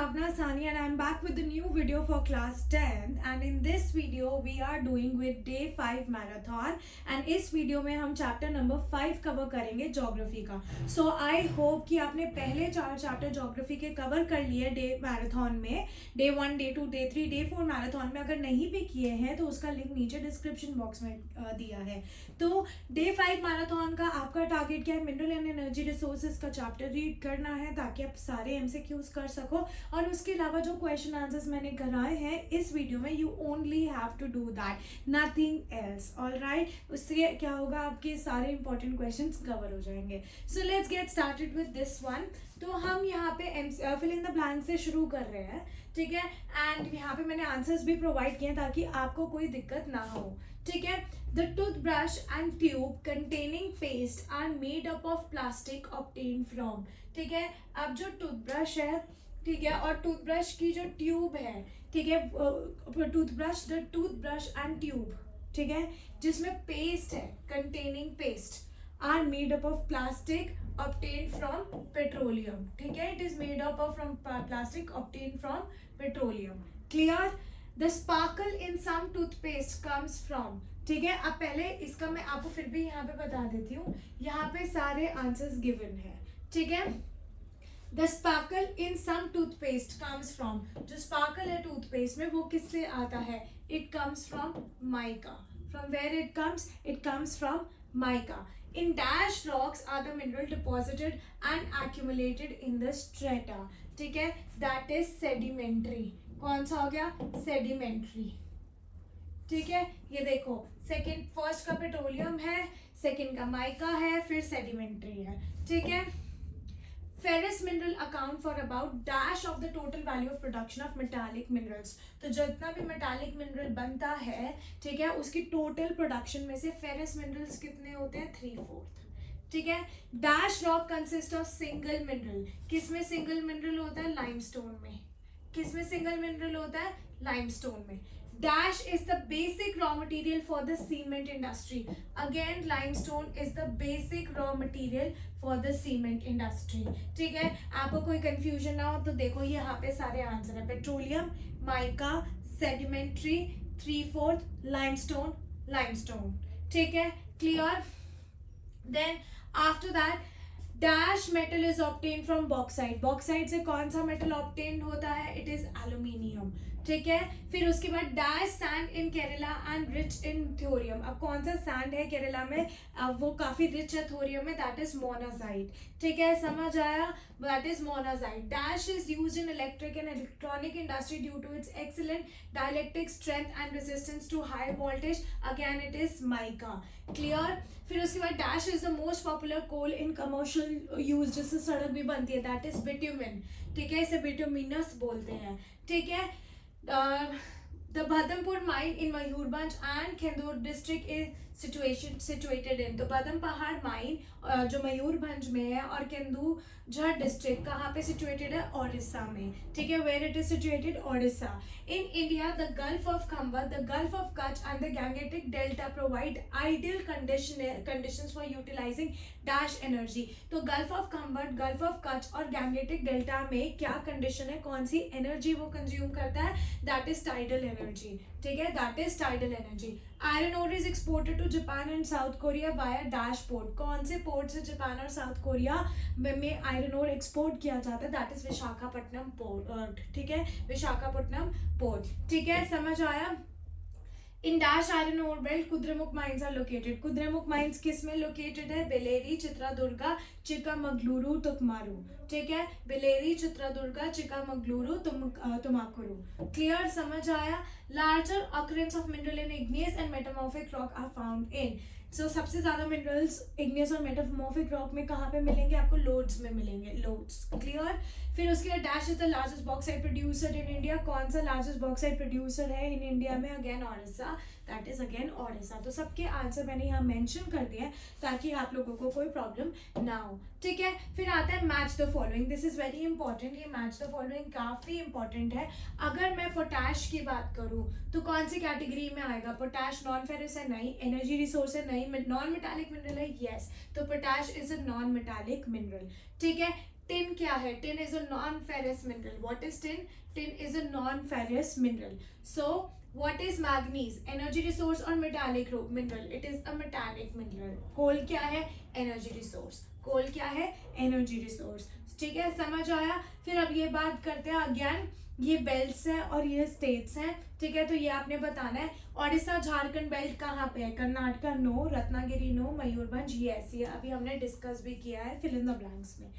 Bhavna Sani and I'm back with a new video for class 10 and in this video we are doing with day 5 marathon and इस video में हम chapter number 5 cover करेंगे geography का। सो I hope कि आपने पहले 4 chapter geography के cover कर लिए डे मैराथन में, day 1, day 2, day 3, day 4 marathon में। अगर नहीं भी किए हैं तो उसका लिंक नीचे डिस्क्रिप्शन बॉक्स में दिया है। तो डे 5 मैराथन का आपका टारगेट क्या है? मिनरल एंड एनर्जी रिसोर्सेज का चैप्टर रीड करना है ताकि आप सारे एमसीक्यूज कर सको और उसके अलावा जो क्वेश्चन आंसर्स मैंने कराए हैं इस वीडियो में, you only have to do that, nothing else. Alright, उससे क्या होगा, आपके सारे इंपॉर्टेंट क्वेश्चंस कवर हो जाएंगे। So let's get started with this one. तो हम यहाँ पे फिल इन द ब्लैंक से शुरू कर रहे हैं, ठीक है। एंड यहाँ पे मैंने आंसर्स भी प्रोवाइड किए ताकि आपको कोई दिक्कत ना हो, ठीक है। The toothbrush and tube containing paste are made up of plastic obtain from, ठीक है। अब जो टूथब्रश है, ठीक है, और टूथब्रश की जो ट्यूब है, ठीक है, टूथब्रश एंड ट्यूब, ठीक है, जिसमें पेस्ट है, containing paste, are made up of plastic obtained from petroleum, ठीक है। It is made up from plastic obtained from petroleum, clear। the sparkle in some toothpaste comes from, ठीक है। अब पहले इसका मैं आपको फिर भी यहाँ पे बता देती हूँ, यहाँ पे सारे आंसर्स गिवन है, ठीक है। The sparkle in some toothpaste comes from, जो स्पार्कल है टूथपेस्ट में वो किससे आता है? It comes from mica. From where it comes from mica. In dash rocks are the mineral deposited and accumulated in the strata, ठीक है, that is sedimentary। कौन सा हो गया? Sedimentary, ठीक है। ये देखो, फर्स्ट का पेट्रोलियम है, सेकंड का माइका है, फिर सेडिमेंट्री है, ठीक है। Ferrous mineral account for about dash of the total value of production of metallic minerals। तो जितना भी metallic mineral बनता है, ठीक है, उसकी total production में से ferrous minerals कितने होते हैं? 3/4, ठीक है। Dash rock consist of single mineral। किसमें single mineral होता है? limestone में। किसमें single mineral होता है? limestone में। Dash is the basic raw material for the cement industry। Again, limestone is the basic raw material for the cement industry, ठीक है। आपको कोई कंफ्यूजन ना हो तो देखो यहाँ पे सारे आंसर है। पेट्रोलियम, माइका, सेडिमेंट्री, 3/4, लाइमस्टोन, ठीक है, clear. Then after that dash metal is obtain from bauxite. Bauxite से कौन सा मेटल ऑब्टेन होता है? इट इज एल्यूमिनियम, ठीक है। फिर उसके बाद dash sand in Kerala and rich in thorium. अब कौन सा सैंड है केरला में? अब वो काफी रिच है थोरियम में, दैट इज मोनाजाइट, ठीक है, समझ आया? That is monazite. Dash is used in electric and electronic industry due to its excellent dielectric strength and resistance to high voltage. Again it is mica, clear. फिर उसके बाद dash is the most popular coal in commercial use, जिससे सड़क भी बनती है, that is bitumen, ठीक है, इसे बिट्यूमिनस बोलते हैं, ठीक है। The Badampur mine in Mayurbhanj and Khendur district is situated in। तो बदम पहाड़ माइन जो मयूरभंज में है और केंदुझर डिस्ट्रिक्ट कहाँ पे सिचुएटेड है? ओडिशा में, ठीक है। Where it is situated? Odisha. In India the gulf of Khambhat, the gulf of Kutch and the Gangetic delta provide ideal conditions for utilizing dash energy. तो gulf of Khambhat, gulf of Kutch और गैंगेटिक डेल्टा में क्या कंडीशन है? कौन सी एनर्जी वो consume करता है? That is tidal energy, ठीक है, that is tidal energy. Iron ore is exported to Japan and South Korea by dash port. कौन से पोर्ट से जापान और साउथ कोरिया में आयरन ओर एक्सपोर्ट किया जाता है? दैट इज विशाखापट्टनम पोर्ट, ठीक है, विशाखापट्टनम पोर्ट, ठीक है, समझ आया? In dash iron ore belt Kudremukh mines are located. Kudremukh mines किस में लोकेटेड है? बेलेरी, चित्रादुर्गा, चिकामगलुरु, तुकमारू, ठीक है, बेलेरी, चित्रादुर्गा, चिकामगलुरु, तुमाकुरु, क्लियर, समझ आया? Larger occurrence of mineral in igneous and metamorphic rock are found in. So सबसे ज्यादा मिनरल्स इग्नियस और मेटामॉर्फिक रॉक में कहाँ पे मिलेंगे? आपको लोड्स में मिलेंगे, लोड्स, क्लियर। फिर उसके बाद dash is the largest bauxite producer in India. कौन सा लार्जेस्ट बॉक्साइट प्रोड्यूसर है इन इंडिया में? Again Odisha, that is again Odisha. तो सबके आंसर मैंने यहाँ मेंशन कर दिया है ताकि आप लोगों को कोई प्रॉब्लम ना हो, ठीक है। फिर आता है match the following. This is very important. ये मैच द फॉलोइंग काफी इंपॉर्टेंट है। अगर मैं पोटैश की बात करूँ तो कौन सी कैटेगरी में आएगा? पोटैश नॉन फेरस है? नहीं। एनर्जी रिसोर्स है? नहीं। नॉन मेटालिक मिनरल है? यस। तो potash is a non metallic mineral, ठीक है। टिन क्या है? Tin is a non ferrous mineral. What is tin? Tin is a non ferrous mineral. So what is manganese? Energy resource or metallic mineral? It is a metallic mineral. कोल क्या है? Energy resource. कोल क्या है? Energy resource. ठीक है, समझ आया? फिर अब ये बात करते हैं अगेन, ये बेल्ट्स हैं और ये स्टेट्स हैं. ठीक है, तो ये आपने बताना है. ओडिशा झारखंड बेल्ट कहाँ पे है? कर्नाटका नो, रत्नागिरी नो, मयूरभंज ये ऐसी है. अभी हमने डिस्कस भी किया है फिल इन द ब्लैंक्स में.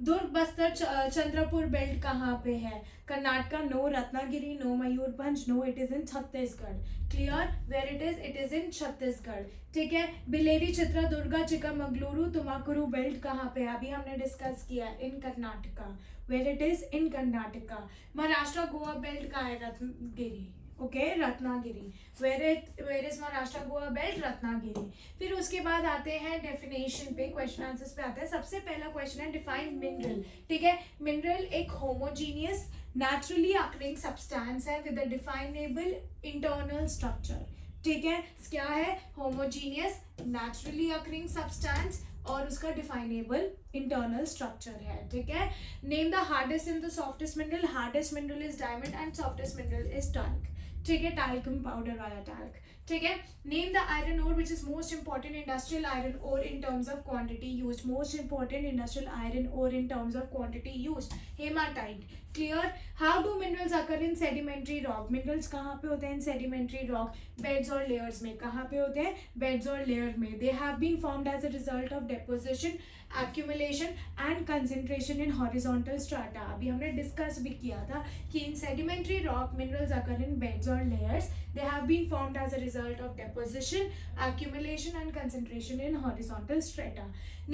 दुर्ग बस्तर चंद्रपुर बेल्ट कहाँ पे है? Karnataka no, Ratnagiri no, Mayurbhanj no, it is in Chhattisgarh. Clear? Where it is in Chhattisgarh. ठीक है. बिलेरी चित्रदुर्गा चिकमगलुरु तुमाकुरु बेल्ट कहाँ पे है? अभी हमने डिस्कस किया है, in Karnataka. Where it is? In Karnataka. Maharashtra Goa belt कहाँ है? Ratnagiri. Okay, Ratnagiri. Where is Maharashtra Goa belt? Ratnagiri. फिर उसके बाद आते हैं डेफिनेशन पे, क्वेश्चन आंसर्स पे आते हैं. सबसे पहला क्वेश्चन है डिफाइन मिनरल. ठीक है, मिनरल एक होमोजीनियस नेचुरली अकरिंग सब्सटेंस है with a definable internal structure. ठीक है, क्या है? होमोजीनियस नेचुरली अकरिंग सब्सटेंस और उसका डिफाइनेबल इंटरनल स्ट्रक्चर है. ठीक है. Name the hardest and the softest mineral. Hardest mineral is diamond and softest mineral is talc. ठीक है, टैल्कम पाउडर वाला टैल्क. ठीक है. Name the iron ore which is most important industrial iron ore in terms of quantity use. Most important industrial iron ore in terms of quantity use. Hematite. Clear. How do minerals occur in sedimentary rock. Minerals कहाँ पे होते हैं? In sedimentary rock. Beds और layers में. कहाँ पे होते हैं? बेड्स और लेयर में. They have been formed as a result of deposition, accumulation and concentration in horizontal strata. अभी हमने डिस्कस भी किया था कि in sedimentary rock minerals occur in beds or layers. They have been formed as a result of deposition, accumulation and concentration in horizontal strata.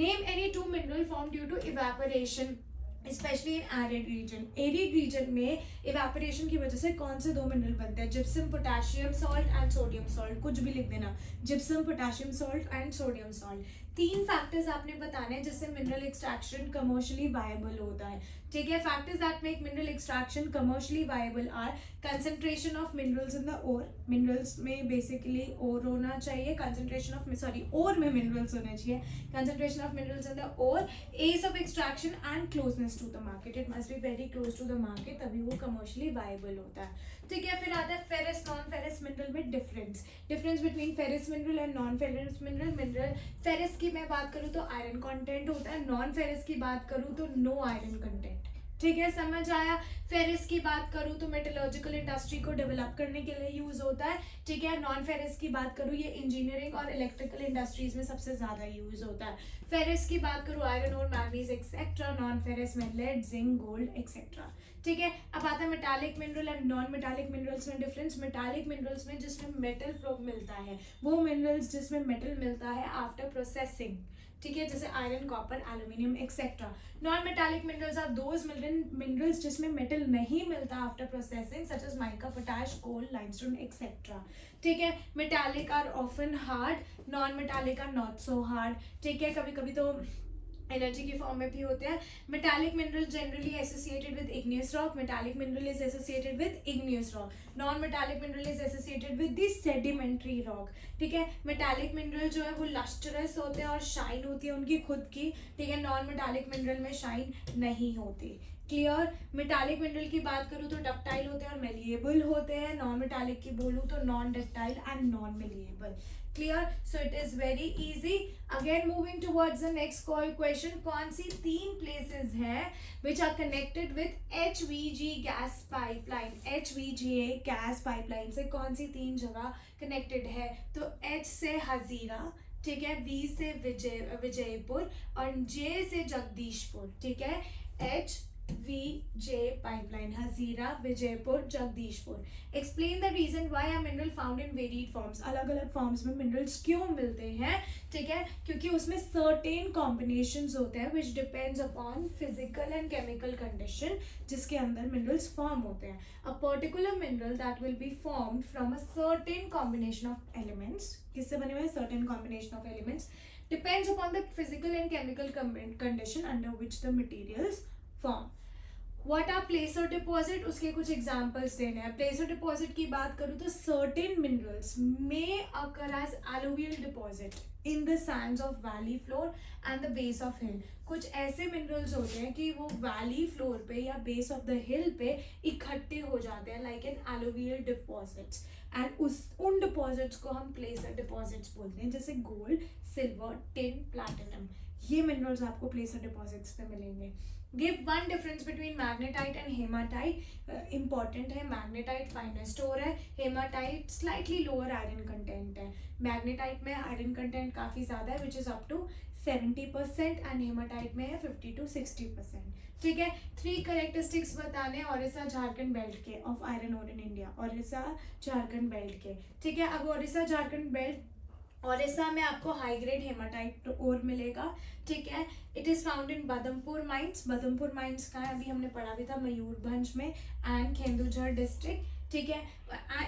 Name any two mineral formed due to evaporation, specially in arid region. Arid region में evaporation की वजह से कौन से दो mineral बनते हैं? Gypsum potassium salt and sodium salt. कुछ भी लिख देना, gypsum potassium salt and sodium salt. तीन फैक्टर्स आपने बताने हैं जिससे मिनरल एक्सट्रैक्शन कमर्शियली वायबल होता है. ठीक है. Factors that make mineral extraction commercially viable are concentration of minerals in the ore. Minerals में बेसिकली ओर होना चाहिए. कंसंट्रेशन ऑफ ओर में मिनरल्स होने चाहिए. Concentration of minerals in the ore. Ease of extraction and closeness to the market. It must be very close to the market, तभी वो commercially viable होता है. ठीक है. फिर आता है फेरस नॉन फेरस मिनरल में difference. Difference between ferrous mineral and non ferrous mineral. Mineral ferrous की मैं बात करूँ तो आयरन कंटेंट होता है. नॉन फेरस की बात करूँ तो नो आयरन कंटेंट. ठीक है, समझ आया. फेरस की बात करूँ तो मेटलर्जिकल इंडस्ट्री को डेवलप करने के लिए यूज होता है. ठीक है. नॉन फेरस की बात करूँ ये इंजीनियरिंग और इलेक्ट्रिकल इंडस्ट्रीज में सबसे ज्यादा यूज होता है. फेरस की बात करूँ आयरन और मैग्नीज एक्सेट्रा. नॉन फेरस में लेड, जिंक, गोल्ड एक्सेट्रा. ठीक है. अब आता है metallic mineral and non metallic minerals में डिफरेंस. मेटालिक मिनरल्स में जिसमें मेटल मिलता है, वो मिनरल्स जिसमें मेटल मिलता है आफ्टर प्रोसेसिंग. ठीक है, जैसे iron, copper, aluminium etcetera. Non metallic minerals are those minerals जिसमें मेटल नहीं मिलता after processing, such as mica, potash, coal, limestone etcetera. ठीक है. Metallic are often hard, non metallic are not so hard. ठीक है. कभी कभी तो एनर्जी की फॉर्म में भी होते हैं. Metallic mineral generally associated with igneous rock. Metallic mineral is associated with igneous rock. Non metallic mineral is associated with the sedimentary rock. ठीक है. मेटालिक मिनरल जो है वो लस्ट्रस होते हैं और शाइन होती है उनकी खुद की. ठीक है. नॉन मेटालिक मिनरल में शाइन नहीं होती. क्लियर. मेटालिक मिनरल की बात करूँ तो डक्टाइल होते हैं और मेलिएबल होते हैं. नॉन मेटालिक की बोलूँ तो non ductile and non malleable. Clear? So it is very easy. Again moving towards the next question. कौन सी तीन places हैं which are connected with HVG gas pipeline? HVGA gas pipeline से कौन सी तीन जगह connected है? तो H से हजीरा. ठीक है. V से विजयपुर और J से जगदीशपुर. ठीक है. H VJ pipeline, Hazira, Vijaypur, Jagdishpur. Explain the reason why are mineral found in varied forms. अलग अलग फॉर्म्स में मिनरल्स क्यों मिलते हैं? ठीक है. क्योंकि उसमें सर्टेन कॉम्बिनेशंस होते हैं which depends upon physical and chemical condition जिसके अंदर मिनरल्स फॉर्म होते हैं. A particular mineral that will be formed from a certain combination of elements. किससे बने हुए? Certain combination of elements. Depends upon the physical and chemical condition under which the materials form. What are placer deposit, उसके कुछ examples देने हैं. प्लेसर deposit की बात करूँ तो certain minerals may occur as alluvial deposit in the sands of valley floor and the base of hill. कुछ ऐसे मिनरल्स होते हैं कि वो वैली फ्लोर पे या बेस ऑफ द हिल पे इकट्ठे हो जाते हैं, like an alluvial deposits. And उन डिपॉजिट्स को हम प्लेसर डिपॉजिट्स बोलते हैं, जैसे गोल्ड, सिल्वर, टिन, प्लैटिनम. ये मिनरल्स आपको प्लेसर डिपॉजिट्स पे मिलेंगे. Give one difference between magnetite and hematite. Important है, मैग्नेटाइट फाइनेस्ट ओर है, hematite slightly lower iron content है. मैग्नेटाइट में आयरन कंटेंट काफ़ी ज़्यादा है, which is up to 70%, and hematite में है 50 to 60%. ठीक है. 3 करेक्टरिस्टिक्स बताने ओडिशा झारखंड बेल्ट के of iron ore in India. Odisha Jharkhand belt के. ठीक है. अब ओडिशा झारखंड बेल्ट, ओडिशा में आपको हाई ग्रेड हेमाटाइट ओर मिलेगा. ठीक है. It is found in Badampur mines. Badampur mines का है, अभी हमने पढ़ा भी था, मयूरभंज में एंड खेंदुझर डिस्ट्रिक्ट. ठीक है.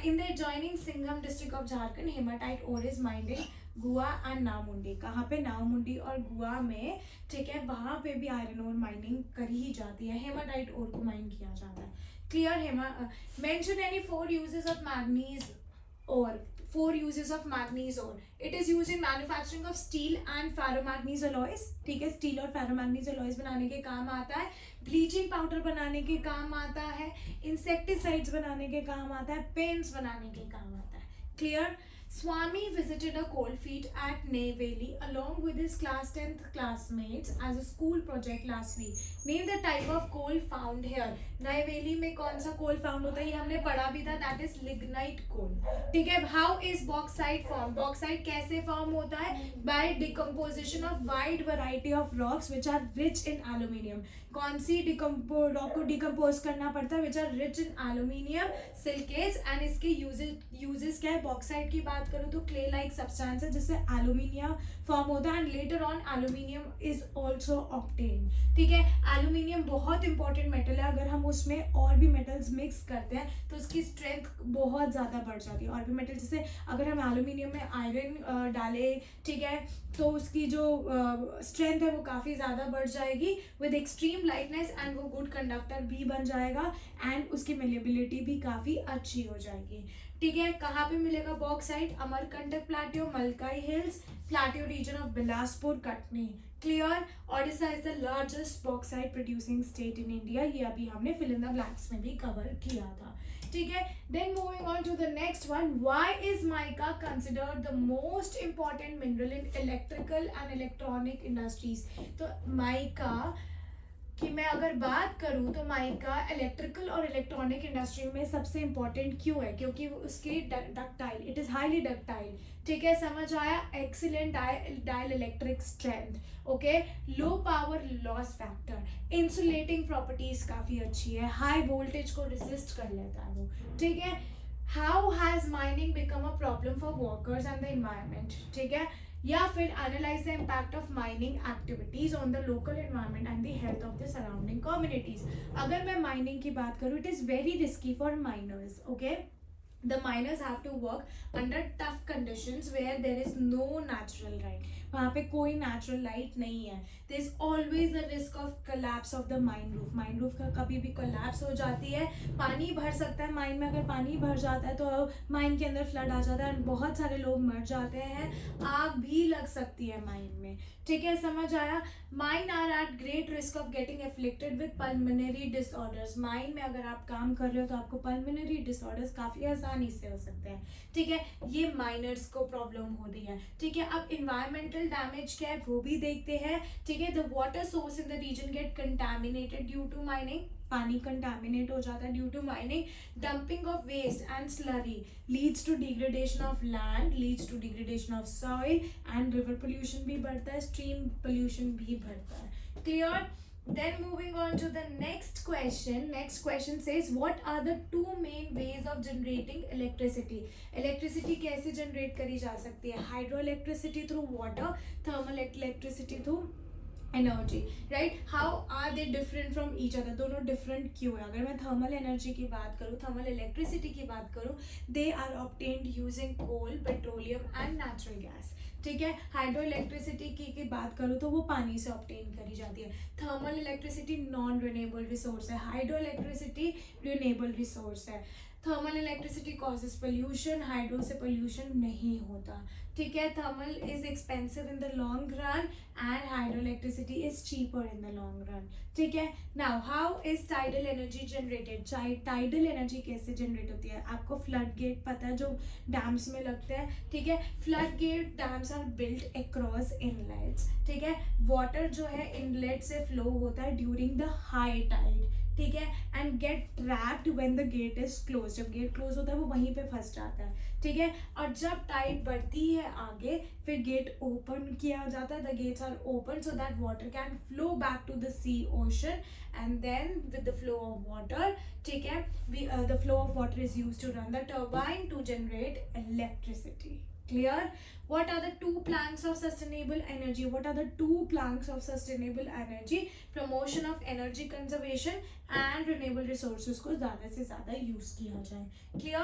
In the adjoining Singhbhum district of Jharkhand hematite ore is mined in Gua and नावमुंडी. कहाँ पे? नावमुंडी और गुआ में. ठीक है. वहाँ पे भी आयरन ओर माइनिंग करी ही जाती है, हेमाटाइट ओर को माइन किया जाता है. Clear. Mention any 4 uses of manganese ore. 4 uses of manganese ore. It is used in manufacturing of steel and ferromanganese alloys. ठीक है. स्टील और ferromanganese alloys बनाने के काम आता है, ब्लीचिंग पाउडर बनाने के काम आता है, इंसेक्टिसाइड्स बनाने के काम आता है, पेंट्स बनाने के काम आता है. Clear. Swami visited a coal field at Neyveli along with his class 10th classmates as a school project last week. Name the type of coal found here. Neyveli में कौन सा कोल फाउंड होता है, ये हमने पढ़ा भी था, दैट इज लिग्नाइट कोल. ठीक है. How is bauxite form. Bauxite कैसे फॉर्म होता है? By decomposition of wide variety of rocks which are rich in aluminium. कौन सी रॉक को डिकम्पोज करना पड़ता है? Which are rich in aluminium silicates. And इसके यूजेस क्या है? बॉक्साइट की बात करूँ तो क्ले लाइक सब्सटेंस है जिससे एल्यूमिनियम फॉर्म होता है, and later on aluminium is also obtained. ठीक है. एल्यूमिनियम बहुत इंपॉर्टेंट मेटल है. अगर हम उसमें और भी मेटल्स मिक्स करते हैं तो उसकी स्ट्रेंथ बहुत ज़्यादा बढ़ जाती है. और भी मेटल, जैसे अगर हम एल्यूमिनियम में आयरन डालें, ठीक है, तो उसकी जो स्ट्रेंथ है वो काफ़ी ज़्यादा बढ़ जाएगी विद एक्सट्रीम लाइटनेस, एंड वो गुड कंडक्टर भी बन जाएगा, एंड उसकी मेलेबिलिटी भी काफ़ी अच्छी हो जाएगी. ठीक है. कहाँ पे मिलेगा बॉक्साइट? अमरकंटक प्लाटियो, मलकाई hills, plateau region of Bilaspur, Katni. Clear. Odisha is the largest bauxite producing state in India. ये अभी हमने फिल इन द ब्लैंक्स में भी कवर किया था. ठीक है. Then moving on to the next one. Why is mica considered the most important mineral in electrical and electronic industries. तो माइका कि मैं अगर बात करूँ तो माइका इलेक्ट्रिकल और इलेक्ट्रॉनिक इंडस्ट्री में सबसे इम्पॉर्टेंट क्यों है? क्योंकि उसकी ductile, it is highly ductile. ठीक है. समझ आया. Excellent dielectric strength. Okay. Low power loss factor. Insulating properties काफ़ी अच्छी है. हाई वोल्टेज को रेजिस्ट कर लेता है वो. ठीक है. How has mining become a problem for workers and the environment. ठीक है. या फिर analyse the impact of mining activities on the local environment and the health of the surrounding communities. अगर मैं माइनिंग की बात करूँ, it is very risky for miners. Okay. The miners have to work under tough conditions where there is no natural light. वहाँ पे कोई natural light नहीं है. There is always a risk of collapse of the mine roof. Mine roof का कभी भी collapse हो जाती है. पानी भर सकता है माइन में. अगर पानी भर जाता है तो माइन के अंदर फ्लड आ जाता है, बहुत सारे लोग मर जाते हैं. आग भी लग सकती है माइन में. ठीक है. समझ आया. Mine are at great risk of getting afflicted with pulmonary disorders. Mine में अगर आप काम कर रहे हो तो आपको पल्मोनरी डिसऑर्डर्स काफ़ी आसानी से हो सकते हैं. ठीक है. ये माइनर्स को प्रॉब्लम होती है. ठीक है. अब इन्वायरमेंटल डैमेज क्या है वो भी देखते हैं. ठीक है. The water source in the region get contaminated due to mining. पानी कंटामिनेट हो जाता है due to mining. Dumping of waste and slurry leads to degradation of land, leads to degradation of soil, and river pollution भी बढ़ता है, stream pollution भी बढ़ता है. Clear. Then moving on to the next question. Next question says, what are the 2 main ways of generating electricity? Electricity कैसे generate करी जा सकती है? Hydroelectricity through water, thermal electricity through energy. Right. How are they different from each other. दोनों different क्यों है? अगर मैं थर्मल एनर्जी की बात करूँ, थर्मल इलेक्ट्रिसिटी की बात करूँ, they are obtained using coal, petroleum and natural gas. ठीक है। हाइड्रो इलेक्ट्रिसिटी की बात करूँ तो वो पानी से ऑब्टेन करी जाती है। Thermal electricity non renewable resource है, हाइड्रो इलेक्ट्रिसिटी रिन्यूएबल रिसोर्स है। Thermal electricity causes pollution, hydro से पोल्यूशन नहीं होता, ठीक है। Thermal is expensive in the long run and hydro electricity is cheaper in the long run, ठीक है। Now how is tidal energy generated, tidal energy कैसे generate होती है? आपको फ्लड गेट पता है जो डैम्स में लगते हैं, ठीक है। Flood gate dams are built across inlets, ठीक है। वाटर जो है इनलेट से फ्लो होता है ड्यूरिंग द हाई टाइड, ठीक है, and gate trapped when the gate is close, जब गेट क्लोज होता है वो वहीं पे फंस जाता है, ठीक है। और जब टाइड बढ़ती है आगे फिर गेट ओपन किया जाता है, the gates are open so that water can flow back to the sea ocean and then with the flow of water, ठीक है, the flow of water is used to run the turbine to generate electricity. Clear? What are the two planks of sustainable energy? What are the two planks of sustainable energy? Promotion of energy conservation and renewable resources को ज़्यादा से ज़्यादा use किया जाए. Clear?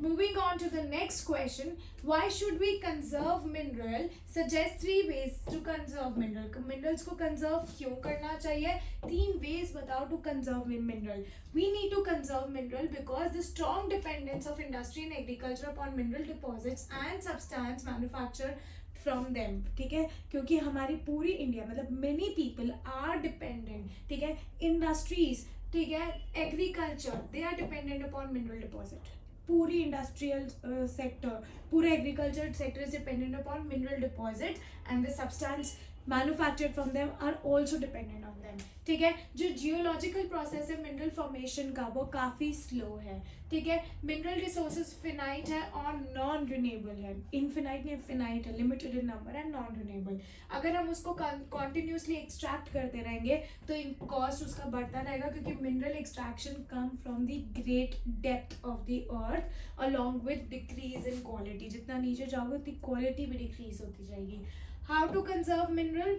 Moving on to the next question. Why should we conserve mineral? Suggest 3 ways to conserve mineral. Minerals को conserve क्यों करना चाहिए? 3 ways बताओ to conserve mineral. We need to conserve mineral because the strong dependence of industry and agriculture upon mineral deposits and substance manufactured from them, ठीक है, क्योंकि हमारी पूरी इंडिया मतलब many people are dependent, ठीक है, industries, ठीक है, agriculture, they are dependent upon mineral deposit. पूरी इंडस्ट्रियल सेक्टर, पूरा agriculture sector is dependent upon mineral deposit and the substance manufactured from them are also dependent on them, ठीक है। जो geological process है मिनरल फॉर्मेशन का वो काफ़ी slow है, ठीक है। मिनरल रिसोर्सेज फिनाइट है और नॉन रिन्यूएबल है, इनफिनाइट नहीं, फिनाइट है, limited in number and non renewable. अगर हम उसको कॉन्टिन्यूसली एक्सट्रैक्ट करते रहेंगे तो कॉस्ट उसका बढ़ता रहेगा क्योंकि mineral extraction come from the great depth of the earth along with decrease in quality, जितना नीचे जाओगे उतनी क्वालिटी भी डिक्रीज होती जाएगी। How to conserve mineral?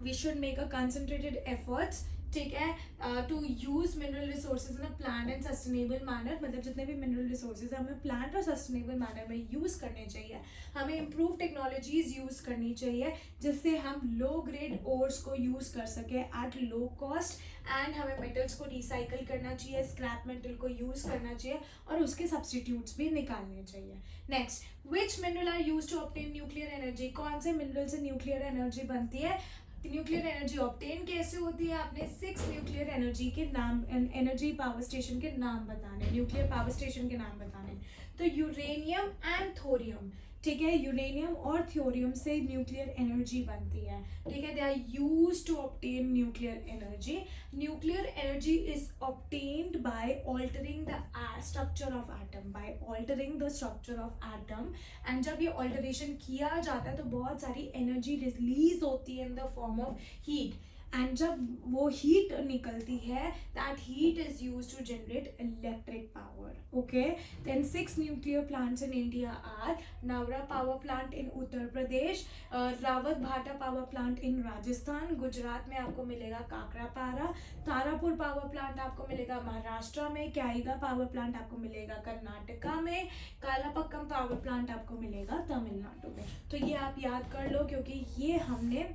We should make a concentrated efforts, ठीक है, to use mineral resources in a plan and sustainable manner, मतलब जितने भी मिनरल रिसोर्सेज हमें प्लान और सस्टेनेबल मैनर में यूज करने चाहिए। हमें इम्प्रूव टेक्नोलॉजीज यूज करनी चाहिए जिससे हम लो ग्रेड ओर्स को यूज कर सके एट लो कॉस्ट, एंड हमें मेटल्स को रिसाइकल करना चाहिए, स्क्रैप मेटल को यूज करना चाहिए और उसके सब्सटीट्यूट्स भी निकालने चाहिए। Next, which mineral are use to obtain nuclear energy? कौन से मिनरल से न्यूक्लियर एनर्जी बनती है? न्यूक्लियर एनर्जी ऑब्टेन कैसे होती है? आपने 6 न्यूक्लियर एनर्जी के नाम, एनर्जी पावर स्टेशन के नाम बताने, न्यूक्लियर पावर स्टेशन के नाम बताने। तो यूरेनियम एंड थोरियम, ठीक है, यूरेनियम और थोरियम से न्यूक्लियर एनर्जी बनती है, ठीक है। They are used to obtain nuclear energy. Nuclear energy is obtained by altering the structure of atom, by altering the structure of atom, and जब ये ऑल्टरेशन किया जाता है तो बहुत सारी एनर्जी रिलीज होती है in the form of heat, and जब वो हीट निकलती है that heat is use to generate electric power, okay. Then 6 nuclear plants in India are Narora power plant in Uttar Pradesh, Rawatbhata power plant in Rajasthan, Gujarat में आपको मिलेगा Kakrapar, Tarapur power plant आपको मिलेगा महाराष्ट्र में, क्याईगा पावर प्लांट आपको मिलेगा कर्नाटका में, कालापक्कम पावर प्लांट आपको मिलेगा तमिलनाडु में। तो ये आप याद कर लो क्योंकि ये हमने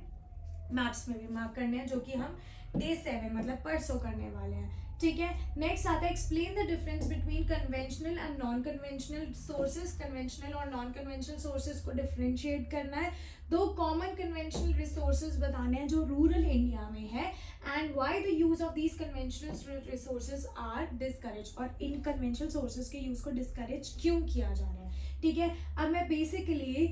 मैप्स में भी मार्क करने हैं जो कि हम डे 7 मतलब परसों करने वाले हैं, ठीक है। नेक्स्ट आता है explain the difference between conventional and non conventional sources. Conventional और नॉन कन्वेंशनल सोर्सेज को डिफरेंशिएट करना है। 2 कॉमन कन्वेंशनल रिसोर्सेज बताने हैं जो रूरल इंडिया में है, and why the use of these conventional resources are discourage, और इन कन्वेंशनल सोर्सेज के यूज को डिस्करेज क्यों किया जा रहा है, ठीक है। अब मैं basically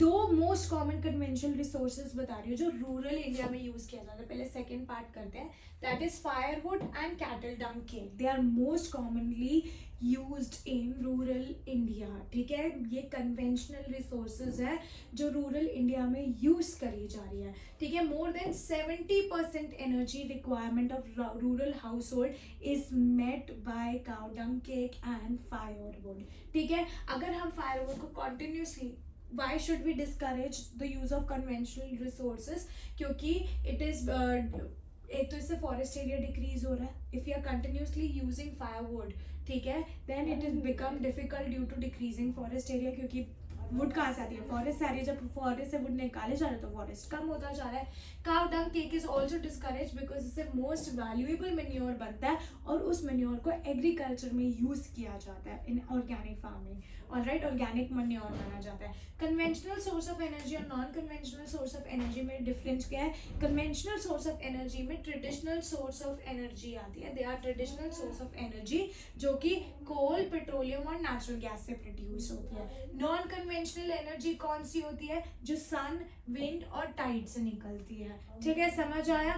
2 most common conventional resources बता रही हूँ जो रूरल इंडिया में यूज किया जाता है। पहले सेकेंड पार्ट करते हैं, that is firewood and cattle dung cake. They are most commonly used in rural India, ठीक है। ये कन्वेंशनल रिसोर्सेज है जो रूरल इंडिया में यूज करी जा रही है, ठीक है। More than 70% energy requirement of rural household is met by cow dung cake and firewood, ठीक है। अगर हम फायरवुड को continuously, why should we discourage the use of conventional resources? क्योंकि it is एक तो इससे फॉरेस्ट एरिया डिक्रीज हो रहा है। If you are continuously using firewood, ठीक है, then it is become difficult due to decreasing forest area, क्योंकि वुड कहाँ से आती है, फॉरेस्ट से आ रही है, जब फॉरेस्ट से वुड निकाले जा रहे हैं तो फॉरेस्ट कम होता जा रहा है. Cow dung cake is also discourage because इससे मोस्ट वैल्यूएबल मेन्योर बनता है और उस मेन्योर को एग्रीकल्चर में यूज किया जाता है in organic farming. Alright, organic manure माना जाता है. कन्वेंशनल सोर्स ऑफ एनर्जी और non conventional source of energy में डिफरेंस क्या है? कन्वेंशनल सोर्स ऑफ एनर्जी में ट्रेडिशनल सोर्स ऑफ एनर्जी आती है. They are traditional source of energy जो कि कोल, पेट्रोलियम और नेचुरल गैस से प्रोड्यूस होती है. नॉन कन्वेंशनल एनर्जी कौन सी होती है? जो सन, विंड और टाइड से निकलती है. ठीक है, समझ आया?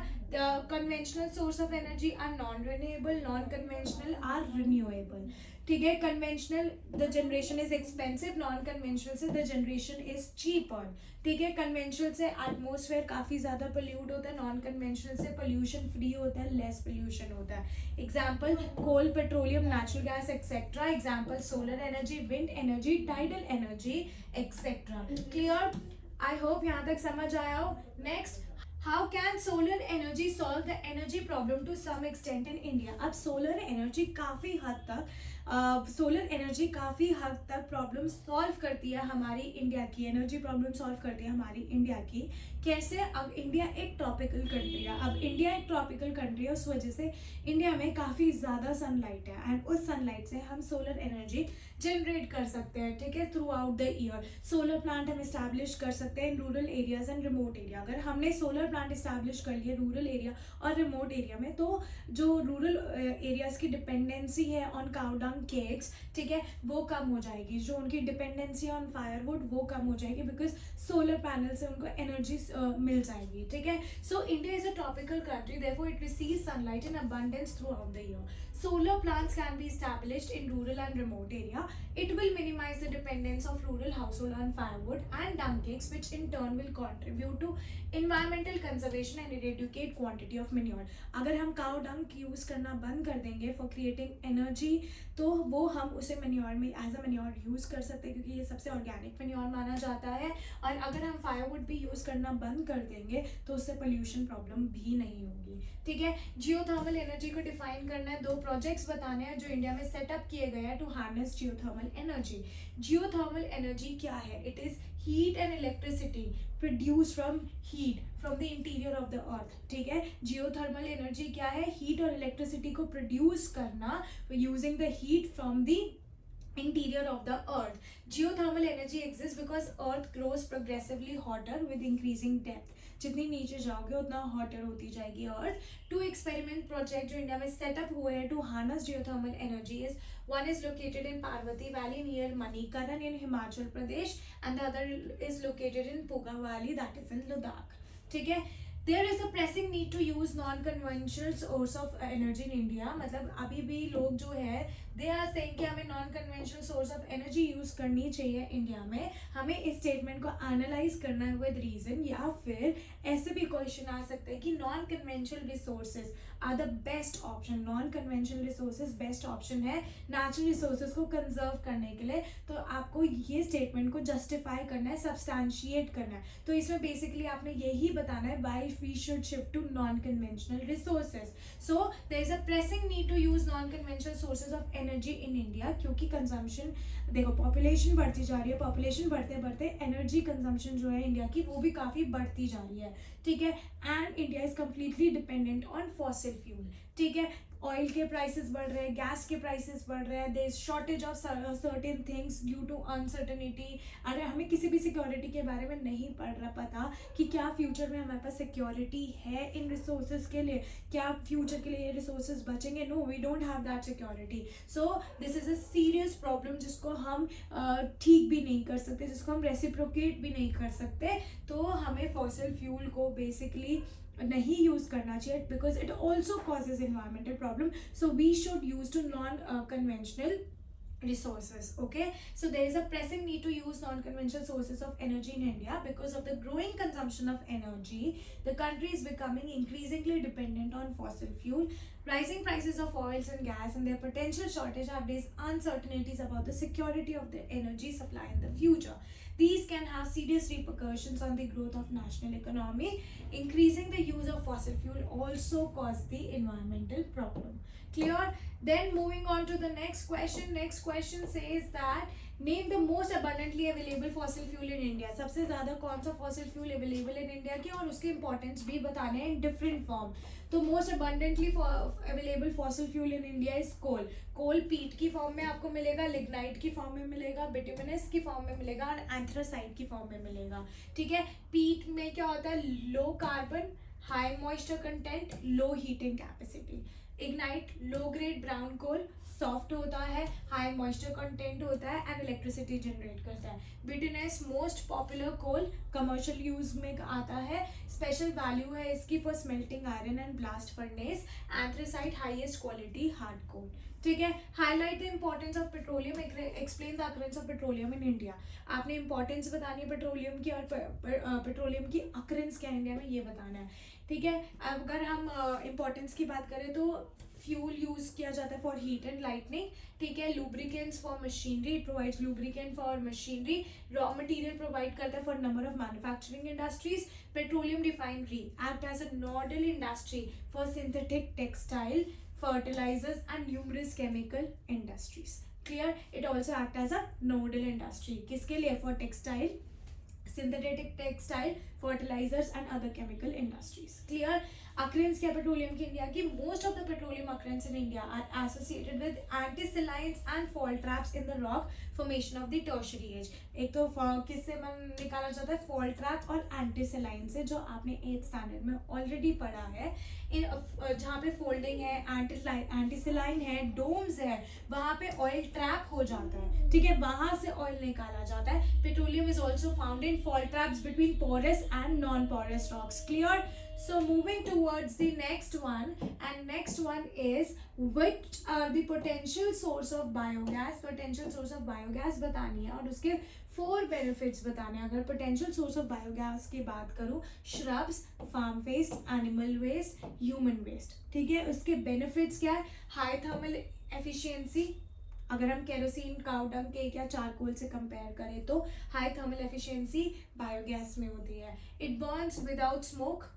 Conventional source of energy are non renewable, non conventional are renewable. ठीक है, conventional the generation is expensive, non conventional से द जनरेशन इज चीपर. ठीक है, कन्वेंशनल से एटमॉस्फेयर काफ़ी ज़्यादा पोल्यूट होता है, नॉन कन्वेंशनल से पोल्यूशन फ्री होता है, लेस पोल्यूशन होता है. Example coal, petroleum, natural gas etcetera. Example solar energy, wind energy, tidal energy etcetera. Clear? I hope यहाँ तक समझ आया हो. Next, how can solar energy solve the energy problem to some extent in India. अब solar energy काफ़ी हद तक problem solve करती है हमारी इंडिया की, एनर्जी प्रॉब्लम सॉल्व करती है हमारी इंडिया की. कैसे? अब इंडिया एक ट्रॉपिकल कंट्री है, उस वजह से इंडिया में काफ़ी ज़्यादा सनलाइट है एंड उस सनलाइट से हम सोलर एनर्जी जनरेट कर सकते हैं. ठीक है, through out the year. Solar plant हम इस्टेब्लिश कर सकते हैं in rural areas and remote area. अगर हमने सोलर प्लांट इस्टेब्लिश कर लिए रूरल एरिया और रिमोट एरिया में, तो जो रूरल एरियाज की डिपेंडेंसी है ऑन काउ डंग केक्स, ठीक है, वो कम हो जाएगी. जो उनकी डिपेंडेंसी ऑन फायरवुड वो कम हो जाएगी बिकॉज सोलर पैनल से उनको एनर्जी मिल जाएगी. ठीक है, so India is a tropical country, therefore it receives sunlight in abundance throughout the year. Solar plants can be established in rural and remote area. It will minimize the dependence of rural household on firewood and dung cakes, which in turn will contribute to environmental conservation and eradicate quantity of manure. अगर हम cow dung use करना बंद कर देंगे for creating energy, तो वो हम उसे manure में एज अ manure यूज कर सकते हैं क्योंकि ये सबसे ऑर्गेनिक manure माना जाता है. और अगर हम फायरवुड भी यूज करना बंद कर देंगे तो उससे पोल्यूशन प्रॉब्लम भी नहीं होगी. ठीक है, जियोथर्मल एनर्जी को डिफाइन करना है. 2 प्रोजेक्ट्स बताने हैं जो इंडिया में सेटअप किए गए हैं to harness geothermal energy. Geothermal energy क्या है? It is heat and electricity produce from the interior of the earth. ठीक है, जियोथर्मल एनर्जी क्या है? हीट और इलेक्ट्रिसिटी को प्रोड्यूस करना using the heat from the interior of the earth. Geothermal energy exists because earth grows progressively hotter with increasing depth. जितनी नीचे जाओगे उतना हॉटर होती जाएगी अर्थ. 2 एक्सपेरिमेंट प्रोजेक्ट जो इंडिया में सेटअप हुए हैं to harness geothermal energy is one is located in Parvati Valley near Manikaran in Himachal Pradesh and the other is located in Puga Valley that is in Ladakh. ठीक है, There is a pressing need to use non-conventional source of energy in India. मतलब अभी भी लोग जो है they are saying कि हमें non conventional source of energy use करनी चाहिए इंडिया में. हमें इस स्टेटमेंट को एनालाइज करना है विद रीजन, या फिर ऐसे भी क्वेश्चन आ सकता है कि non conventional resources are the best option. Non conventional resources best option है नेचुरल रिसोर्सेज को कंजर्व करने के लिए. तो आपको ये स्टेटमेंट को जस्टिफाई करना है, सब्सटैंशिएट करना है. तो इसमें बेसिकली आपने यही बताना है Y we should shift to non-conventional resources. So there is a pressing need to use non-conventional sources of energy in India क्योंकि consumption, देखो पॉपुलेशन बढ़ती जा रही है, पॉपुलेशन बढ़ते बढ़ते एनर्जी कंजम्पशन जो है इंडिया की वो भी काफ़ी बढ़ती जा रही है. ठीक है, and India is completely dependent on fossil fuel. ठीक है, ऑयल के प्राइसेस बढ़ रहे हैं, गैस के प्राइसेस बढ़ रहे हैं, there is shortage of certain things due to uncertainty. अगर हमें किसी भी सिक्योरिटी के बारे में नहीं पता कि क्या फ्यूचर में हमारे पास सिक्योरिटी है इन रिसोर्सेज के लिए, क्या फ्यूचर के लिए ये रिसोर्सेज बचेंगे, no we don't have that security. So this is a serious problem जिसको हम ठीक भी नहीं कर सकते, जिसको हम रेसिप्रोकेट भी नहीं कर सकते. तो हमें फॉसिल फ्यूल को बेसिकली नहीं यूज करना चाहिए because it also causes environmental problem. So we should use to non conventional resources. Okay, so there is a pressing need to use non-conventional sources of energy in India because of the growing consumption of energy. The country is becoming increasingly dependent on fossil fuel. Rising prices of oils and gas and their potential shortage have raised uncertainties about the security of the energy supply in the future. These can have serious repercussions on the growth of national economy. Increasing the use of fossil fuel also cause the environmental problem. Clear? Then moving on to the next question. Next question says that name the most abundantly available fossil fuel in India. सबसे ज्यादा कौन सा fossil fuel available in India के, और उसके importance भी बताने हैं इन डिफरेंट फॉर्म. तो most abundantly available fossil fuel in India is coal. Coal peat की फॉर्म में आपको मिलेगा, लिग्नाइट की फॉर्म में मिलेगा, बिटुमिनस की फॉर्म में मिलेगा और एंथ्रासाइट की फॉर्म में मिलेगा. ठीक है. पीट में क्या होता है, low carbon, high moisture content, low heating capacity. Lignite low grade brown coal, soft होता है, हाई मॉइस्चर कंटेंट होता है एंड इलेक्ट्रिसिटी जनरेट करता है. Bituminous most popular coal, commercial use में आता है, स्पेशल वैल्यू है इसकी for smelting iron and blast furnace. Anthracite highest quality hard coal. ठीक है. Highlight the importance of petroleum, explain the occurrence of petroleum in India. आपने importance बतानी है पेट्रोलियम की, और पेट्रोलियम की अकरेंस क्या इंडिया में ये बताना है. ठीक है. अगर हम इंपॉर्टेंस की बात करें तो फ्यूल यूज किया जाता है फॉर हीट एंड लाइटनिंग. ठीक है. Lubricants for machinery, it provides lubricant for machinery. Raw material provide करता है for number of manufacturing industries. Petroleum refinery act as a nodal industry for synthetic textile, fertilizers and numerous chemical industries. Clear. It also act as a nodal industry. किसके लिए? For textile, synthetic textile, fertilizers and other chemical industries. Clear. Occurrence क्या petroleum की India की? Most of the petroleum occurrence in India are associated with antisalines and fault traps in the rock formation of the tertiary age. एक तो किससे निकाला जाता है? Fault trap और एंटीसेलाइन से, जो आपने 8th स्टैंडर्ड में ऑलरेडी पढ़ा है. इन जहाँ पे फोल्डिंग है, एंटीसेलाइन है, डोम्स है, वहाँ पे ऑयल ट्रैप हो जाता है. ठीक है. वहाँ से ऑयल निकाला जाता है. Petroleum is also found in fault traps between porous and non porous rocks. Clear. So moving towards the next one, and next one is which are the potential source of biogas. Potential source of biogas बतानी है और उसके 4 benefits बताने हैं. अगर potential source of biogas की बात करूँ, shrubs, farm waste, animal waste, human waste. ठीक है. उसके benefits क्या है? High thermal efficiency. अगर हम केरोसिन, काउडंग केक या चारकोल से कंपेयर करें तो हाई थर्मल एफिशिएंसी बायोगैस में होती है. It Burns without smoke.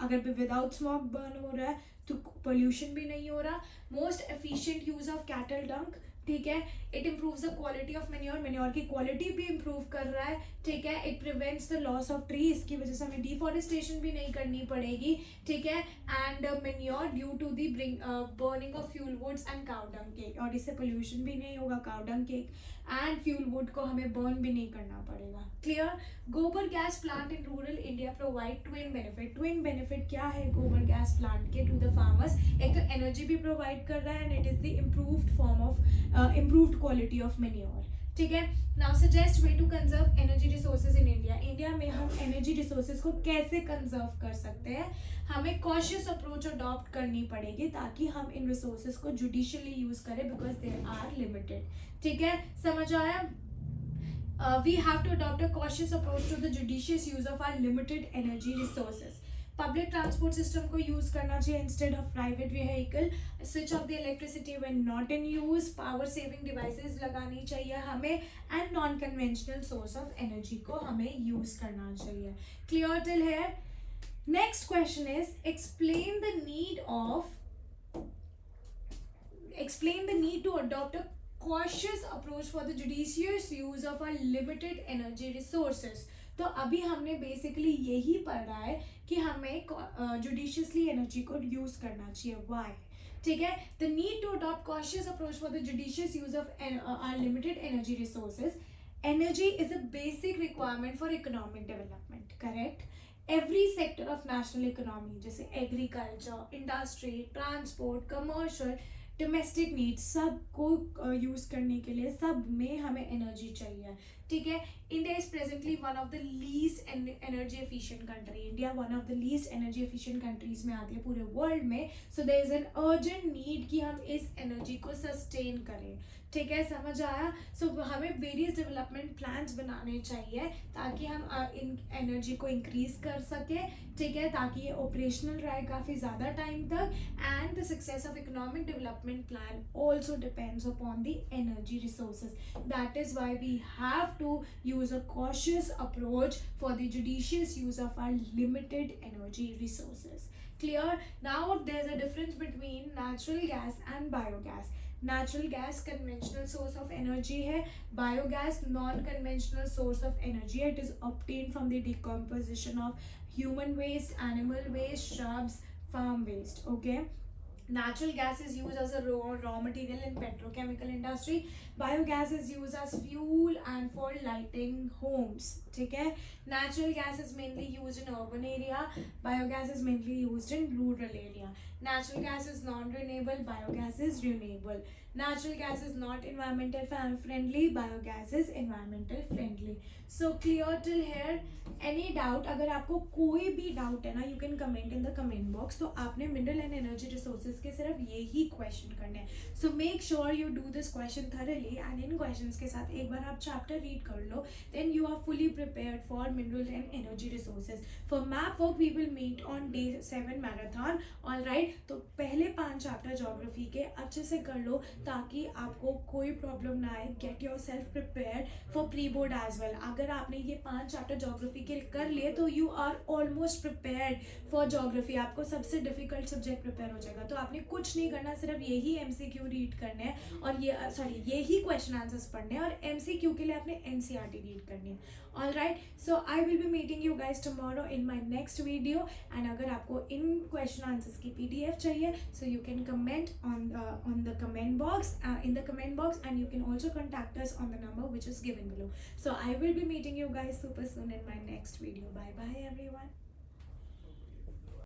अगर भी विदाउट स्मोक बर्न हो रहा है तो पोल्यूशन भी नहीं हो रहा. Most efficient use of cattle डंग. ठीक है. It improves the quality of manure. Manure की क्वालिटी भी इम्प्रूव कर रहा है. ठीक है. It prevents the loss of tree. इसकी वजह से हमें डिफॉरेस्टेशन भी नहीं करनी पड़ेगी. ठीक है. And manure due to the burning of fuel woods and cow dung cake. और इससे पोल्यूशन भी नहीं होगा. Cow dung cake and fuel wood को हमें बर्न भी नहीं करना पड़ेगा. Clear. Gobar gas plant in rural India provide twin benefit. Twin benefit क्या है गोबर गैस प्लांट के टू द फार्मर्स? एक तो एनर्जी भी प्रोवाइड कर रहा है and it is the improved form of improved quality of manure. ठीक है. Now suggest way to conserve energy resources in India. India में हम एनर्जी रिसोर्सेज को कैसे कंजर्व कर सकते हैं? हमें कॉशियस अप्रोच अडॉप्ट करनी पड़ेगी ताकि हम इन रिसोर्सेज को जुडिशियली यूज करें बिकॉज दे आर लिमिटेड. ठीक है. समझ आया? We have to adopt a cautious approach to the judicious use of our limited energy resources. Public transport system को यूज करना चाहिए instead of private vehicle. Switch off the electricity when not in use. Power saving devices लगानी चाहिए हमें and non conventional source of energy को हमें use करना चाहिए. Clear till here? Next question is explain the need to adopt a cautious approach for the judicious use of our limited energy resources. तो अभी हमने बेसिकली यही पढ़ा है कि हमें जुडिशियसली एनर्जी को यूज करना चाहिए. वाई? ठीक है. The need to adopt cautious approach for the judicious use of our limited energy resources. Energy is a basic requirement for economic development. Correct. Every sector of national economy जैसे agriculture, industry, transport, commercial, domestic needs, सब को use करने के लिए सब में हमें energy चाहिए. ठीक है. India is presently one of the least energy efficient country. India one of the least energy efficient countries में आती है पूरे वर्ल्ड में. So there is an urgent need कि हम इस एनर्जी को सस्टेन करें. ठीक है. समझ आया? सो हमें वेरियस डेवलपमेंट प्लान्स बनाने चाहिए ताकि हम इन एनर्जी को इंक्रीज कर सके. ठीक है. ताकि ये ऑपरेशनल रहे काफ़ी ज़्यादा टाइम तक. And the success of economic development plan also depends upon the energy resources. That is why we have to use a cautious approach for the judicious use of our limited energy resources. Clear? Now there's a difference between natural gas and biogas. Natural gas conventional source of energy है, biogas non conventional source of energy है. It is obtain from the decomposition of human waste, animal waste, shrubs, farm waste. Okay, natural gas is used as a raw material in petrochemical industry. Biogas is used as fuel and for lighting homes. ठीक है. Natural gas is mainly used in urban area. Biogas is mainly used in rural area. Natural gas is non-renewable. Biogas is renewable. Natural gas is not environmental friendly. Biogas is environmental friendly. So clear till here. Any doubt? अगर आपको कोई भी doubt है ना, you can comment in the comment box. तो आपने mineral and energy resources के सिर्फ ये ही क्वेश्चन करने हैं. So make sure you do this question thoroughly, and in questions के साथ एक बार आप चैप्टर रीड कर लो, then you are fully prepared for mineral and energy resources. For map work we will meet on day 7 marathon. All right, तो पहले 5 chapter geography के अच्छे से कर लो ताकि आपको कोई प्रॉब्लम ना आए. Get yourself prepared for pre board as well. अगर आपने ये 5 चैप्टर ज्योग्राफी के कर लिए तो you are almost prepared for geography. आपको सबसे डिफिकल्ट सब्जेक्ट प्रिपेयर हो जाएगा. तो आपने कुछ नहीं करना, सिर्फ यही एमसीक्यू रीड करने हैं और यही क्वेश्चन आंसर्स पढ़ने हैं, और एमसीक्यू के लिए आपने एनसीईआरटी रीड करनी है. All right, so I will be meeting you guys tomorrow in my next video. And अगर आपको इन क्वेश्चन आंसर्स की PDF चाहिए, so you can comment on the comment box, in the comment box, and you can also contact us on the number which is given below. So I will be meeting you guys super soon in my next video. Bye bye everyone.